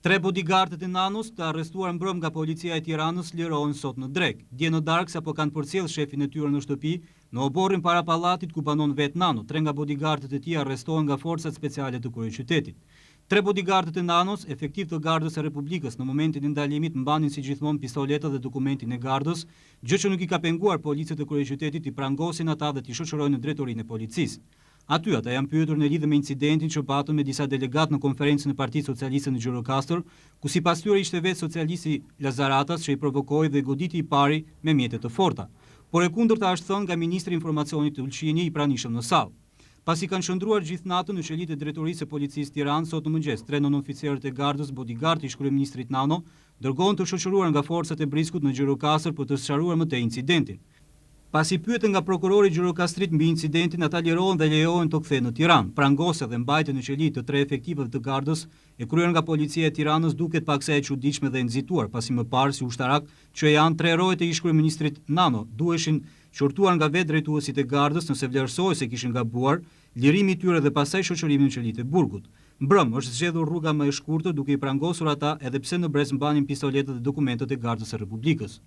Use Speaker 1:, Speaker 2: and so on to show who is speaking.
Speaker 1: Tre bodyguardët e Nanos të arrestuar mbrëm nga policia e Tiranës lirohen sot në drek. Dje në darkë sapo kanë përcjell shefin e tyre në shtëpi, në oborrin para pallatit ku banon vet Nano. Tre nga bodyguardët e tij arrestohen nga forcat speciale të kryeqytetit. Tre bodyguardët e Nanos, efektiv të Gardës së Republikës, në momentin e ndalimit mbanin si gjithmonë pistoletat dhe dokumentin e Gardës, gjë që nuk i ka penguar policët e kryeqytetit i prangosin ata dhe t'i shoqërojnë në drejtorinë e policisë. Aty ata janë pyetur në lidhje me incidentin që patën me disa delegat në konferencën e Partisë Socialiste në Gjirokastër, ku sipas tyre ishte vetë socialisti Lazaratas që i provokoi dhe goditi i pari me mjete të forta. Por e kundërta është thënë nga ministri i informacionit Ulqini i pranishëm në sallë. Pasi kanë shndruar gjithë natën në qelitë e drejtorisë së policisë Tiranë, sot në mëngjes, tre nënoficerët e Gardës, bodyguard i kryeministrit Nano, dërgohen të shoqëruar nga forcat e Briskut në Gjirokastër për të sqaruar më tej incidentin. Pasi pyetën nga prokurori Gjirokastrit mbi incidentin, ata lirohen dhe lejohen të kthehen në Tiranë. Prangosja dhe mbajtja në qeli të tre efektivëve të Gardës e kryer nga policia e Tiranës duket paksa e çuditshme dhe e nxituar, pasi më parë si ushtarak që janë tre rojet e ish-kryeministrit Nano duheshin qortuar nga vetë drejtuesit e Gardës nëse vlerësohej se kishin gabuar, lirimi i tyre dhe pastaj shoqërimi në qelitë e Burgut. Mbrëm është zgjedhur rruga më e shkurtër duke i prangosur ata edhe pse në brez mbanin pistoletet dhe dokumentet e Gardës së Republikës.